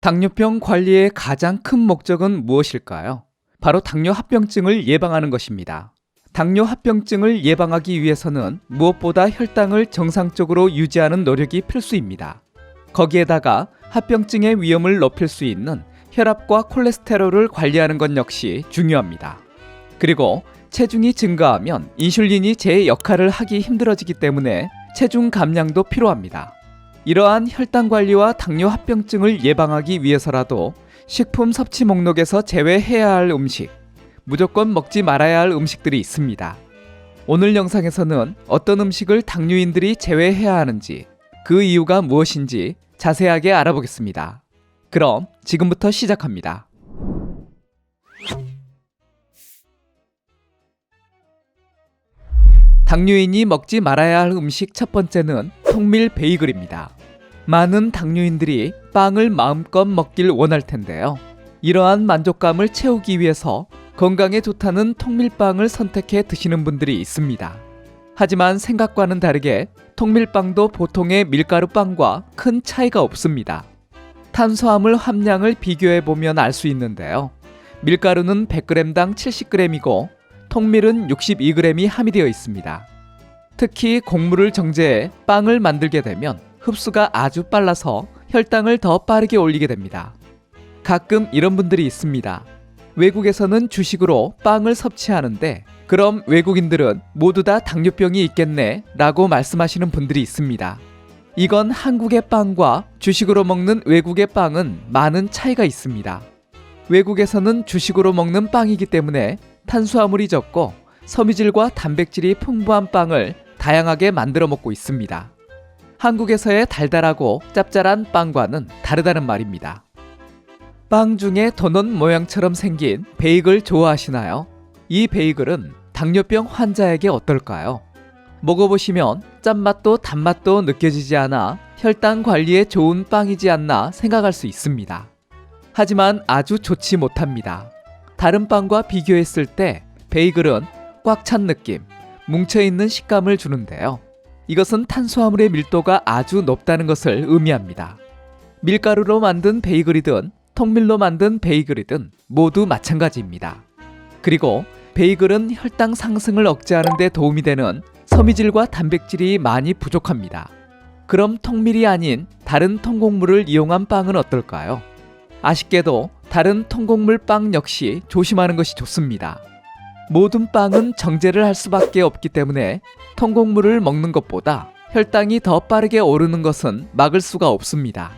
당뇨병 관리의 가장 큰 목적은 무엇일까요? 바로 당뇨합병증을 예방하는 것입니다. 당뇨합병증을 예방하기 위해서는 무엇보다 혈당을 정상적으로 유지하는 노력이 필수입니다. 거기에다가 합병증의 위험을 높일 수 있는 혈압과 콜레스테롤을 관리하는 것 역시 중요합니다. 그리고 체중이 증가하면 인슐린이 제 역할을 하기 힘들어지기 때문에 체중 감량도 필요합니다. 이러한 혈당 관리와 당뇨 합병증을 예방하기 위해서라도 식품 섭취 목록에서 제외해야 할 음식, 무조건 먹지 말아야 할 음식들이 있습니다. 오늘 영상에서는 어떤 음식을 당뇨인들이 제외해야 하는지, 그 이유가 무엇인지 자세하게 알아보겠습니다. 그럼 지금부터 시작합니다. 당뇨인이 먹지 말아야 할 음식 첫 번째는 통밀 베이글입니다. 많은 당뇨인들이 빵을 마음껏 먹길 원할 텐데요. 이러한 만족감을 채우기 위해서 건강에 좋다는 통밀빵을 선택해 드시는 분들이 있습니다. 하지만 생각과는 다르게 통밀빵도 보통의 밀가루 빵과 큰 차이가 없습니다. 탄수화물 함량을 비교해 보면 알 수 있는데요. 밀가루는 100g당 70g이고 통밀은 62g이 함유되어 있습니다. 특히 곡물을 정제해 빵을 만들게 되면 흡수가 아주 빨라서 혈당을 더 빠르게 올리게 됩니다. 가끔 이런 분들이 있습니다. 외국에서는 주식으로 빵을 섭취하는데 그럼 외국인들은 모두 다 당뇨병이 있겠네 라고 말씀하시는 분들이 있습니다. 이건 한국의 빵과 주식으로 먹는 외국의 빵은 많은 차이가 있습니다. 외국에서는 주식으로 먹는 빵이기 때문에 탄수화물이 적고 섬유질과 단백질이 풍부한 빵을 다양하게 만들어 먹고 있습니다. 한국에서의 달달하고 짭짤한 빵과는 다르다는 말입니다. 빵 중에 도넛 모양처럼 생긴 베이글 좋아하시나요? 이 베이글은 당뇨병 환자에게 어떨까요? 먹어보시면 짠맛도 단맛도 느껴지지 않아 혈당 관리에 좋은 빵이지 않나 생각할 수 있습니다. 하지만 아주 좋지 못합니다. 다른 빵과 비교했을 때 베이글은 꽉 찬 느낌, 뭉쳐있는 식감을 주는데요. 이것은 탄수화물의 밀도가 아주 높다는 것을 의미합니다. 밀가루로 만든 베이글이든 통밀로 만든 베이글이든 모두 마찬가지입니다. 그리고 베이글은 혈당 상승을 억제하는 데 도움이 되는 섬유질과 단백질이 많이 부족합니다. 그럼 통밀이 아닌 다른 통곡물을 이용한 빵은 어떨까요? 아쉽게도 다른 통곡물 빵 역시 조심하는 것이 좋습니다. 모든 빵은 정제를 할 수밖에 없기 때문에 통곡물을 먹는 것보다 혈당이 더 빠르게 오르는 것은 막을 수가 없습니다.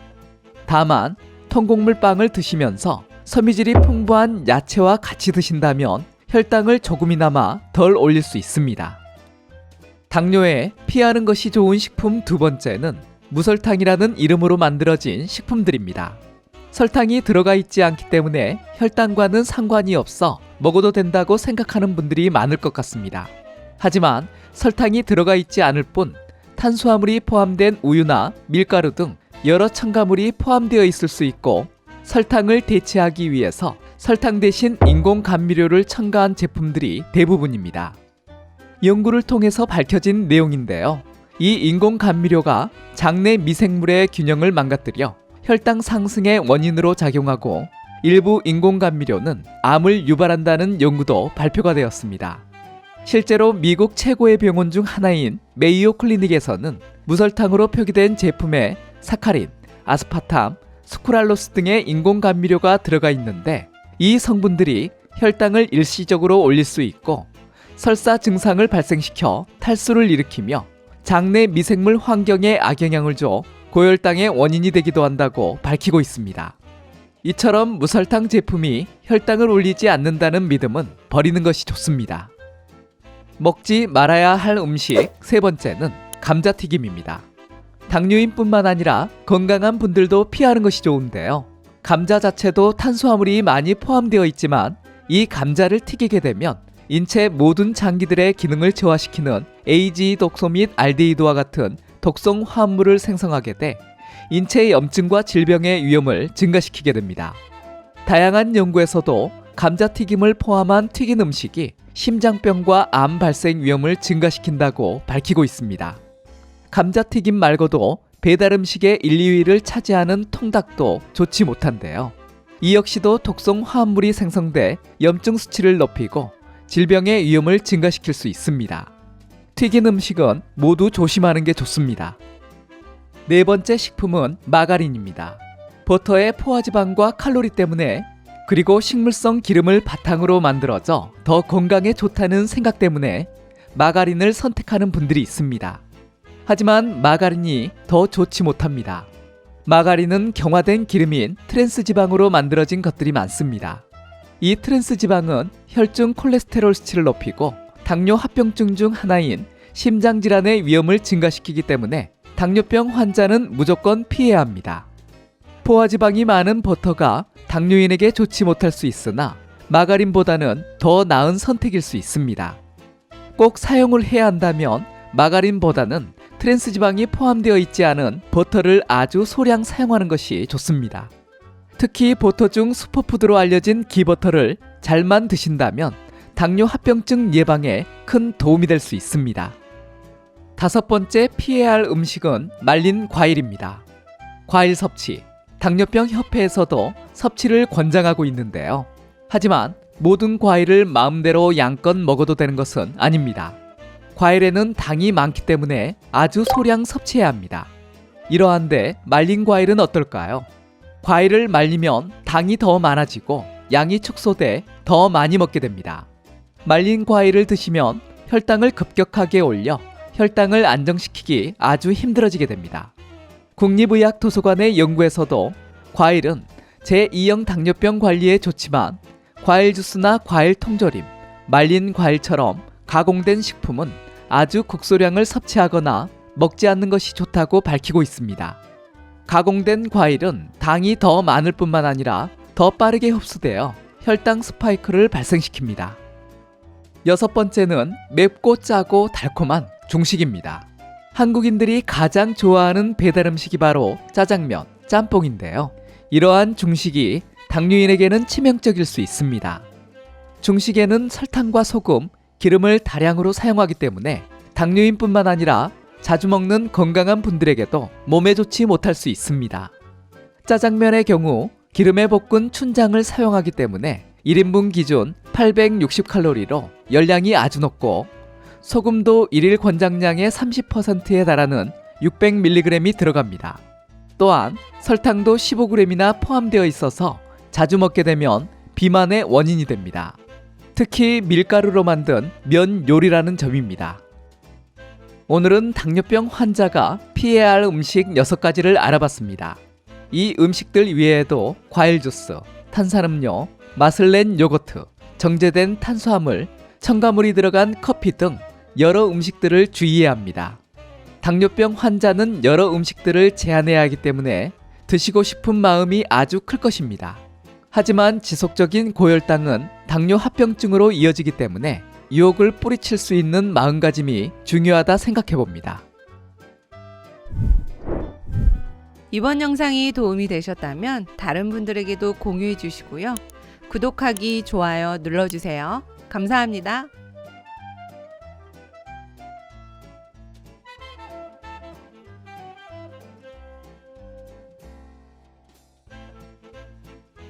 다만 통곡물 빵을 드시면서 섬유질이 풍부한 야채와 같이 드신다면 혈당을 조금이나마 덜 올릴 수 있습니다. 당뇨에 피하는 것이 좋은 식품 두 번째는 무설탕이라는 이름으로 만들어진 식품들입니다. 설탕이 들어가 있지 않기 때문에 혈당과는 상관이 없어 먹어도 된다고 생각하는 분들이 많을 것 같습니다. 하지만 설탕이 들어가 있지 않을 뿐 탄수화물이 포함된 우유나 밀가루 등 여러 첨가물이 포함되어 있을 수 있고 설탕을 대체하기 위해서 설탕 대신 인공 감미료를 첨가한 제품들이 대부분입니다. 연구를 통해서 밝혀진 내용인데요. 이 인공 감미료가 장내 미생물의 균형을 망가뜨려 혈당 상승의 원인으로 작용하고 일부 인공 감미료는 암을 유발한다는 연구도 발표가 되었습니다. 실제로 미국 최고의 병원 중 하나인 메이오 클리닉에서는 무설탕으로 표기된 제품에 사카린, 아스파탐, 스쿠랄로스 등의 인공 감미료가 들어가 있는데 이 성분들이 혈당을 일시적으로 올릴 수 있고 설사 증상을 발생시켜 탈수를 일으키며 장내 미생물 환경에 악영향을 줘 고혈당의 원인이 되기도 한다고 밝히고 있습니다. 이처럼 무설탕 제품이 혈당을 올리지 않는다는 믿음은 버리는 것이 좋습니다. 먹지 말아야 할 음식 세 번째는 감자튀김입니다. 당뇨인뿐만 아니라 건강한 분들도 피하는 것이 좋은데요. 감자 자체도 탄수화물이 많이 포함되어 있지만 이 감자를 튀기게 되면 인체 모든 장기들의 기능을 저하시키는 AGE 독소 및 알데히드와 같은 독성 화합물을 생성하게 돼 인체의 염증과 질병의 위험을 증가시키게 됩니다. 다양한 연구에서도 감자튀김을 포함한 튀긴 음식이 심장병과 암 발생 위험을 증가시킨다고 밝히고 있습니다. 감자튀김 말고도 배달 음식의 1, 2위를 차지하는 통닭도 좋지 못한데요. 이 역시도 독성 화합물이 생성돼 염증 수치를 높이고 질병의 위험을 증가시킬 수 있습니다. 튀긴 음식은 모두 조심하는 게 좋습니다. 네 번째 식품은 마가린입니다. 버터의 포화지방과 칼로리 때문에 그리고 식물성 기름을 바탕으로 만들어져 더 건강에 좋다는 생각 때문에 마가린을 선택하는 분들이 있습니다. 하지만 마가린이 더 좋지 못합니다. 마가린은 경화된 기름인 트랜스 지방으로 만들어진 것들이 많습니다. 이 트랜스 지방은 혈중 콜레스테롤 수치를 높이고 당뇨 합병증 중 하나인 심장질환의 위험을 증가시키기 때문에 당뇨병 환자는 무조건 피해야 합니다. 포화지방이 많은 버터가 당뇨인에게 좋지 못할 수 있으나 마가린보다는 더 나은 선택일 수 있습니다. 꼭 사용을 해야 한다면 마가린보다는 트랜스 지방이 포함되어 있지 않은 버터를 아주 소량 사용하는 것이 좋습니다. 특히 버터 중 슈퍼푸드로 알려진 기버터를 잘만 드신다면 당뇨 합병증 예방에 큰 도움이 될 수 있습니다. 다섯 번째 피해야 할 음식은 말린 과일입니다. 과일 섭취, 당뇨병 협회에서도 섭취를 권장하고 있는데요. 하지만 모든 과일을 마음대로 양껏 먹어도 되는 것은 아닙니다. 과일에는 당이 많기 때문에 아주 소량 섭취해야 합니다. 이러한데 말린 과일은 어떨까요? 과일을 말리면 당이 더 많아지고 양이 축소돼 더 많이 먹게 됩니다. 말린 과일을 드시면 혈당을 급격하게 올려 혈당을 안정시키기 아주 힘들어지게 됩니다. 국립의학도서관의 연구에서도 과일은 제2형 당뇨병 관리에 좋지만 과일 주스나 과일 통조림, 말린 과일처럼 가공된 식품은 아주 국소량을 섭취하거나 먹지 않는 것이 좋다고 밝히고 있습니다. 가공된 과일은 당이 더 많을 뿐만 아니라 더 빠르게 흡수되어 혈당 스파이크를 발생시킵니다. 여섯 번째는 맵고 짜고 달콤한 중식입니다. 한국인들이 가장 좋아하는 배달 음식이 바로 짜장면, 짬뽕인데요. 이러한 중식이 당뇨인에게는 치명적일 수 있습니다. 중식에는 설탕과 소금, 기름을 다량으로 사용하기 때문에 당뇨인뿐만 아니라 자주 먹는 건강한 분들에게도 몸에 좋지 못할 수 있습니다. 짜장면의 경우 기름에 볶은 춘장을 사용하기 때문에 1인분 기준 860칼로리로 열량이 아주 높고 소금도 1일 권장량의 30%에 달하는 600mg이 들어갑니다. 또한 설탕도 15g이나 포함되어 있어서 자주 먹게 되면 비만의 원인이 됩니다. 특히 밀가루로 만든 면 요리라는 점입니다. 오늘은 당뇨병 환자가 피해야 할 음식 6가지를 알아봤습니다. 이 음식들 외에도 과일 주스, 탄산음료, 맛을 낸 요거트, 정제된 탄수화물, 첨가물이 들어간 커피 등 여러 음식들을 주의해야 합니다. 당뇨병 환자는 여러 음식들을 제한해야 하기 때문에 드시고 싶은 마음이 아주 클 것입니다. 하지만 지속적인 고혈당은 당뇨 합병증으로 이어지기 때문에 유혹을 뿌리칠 수 있는 마음가짐이 중요하다 생각해 봅니다. 이번 영상이 도움이 되셨다면 다른 분들에게도 공유해 주시고요. 구독하기, 좋아요 눌러주세요. 감사합니다.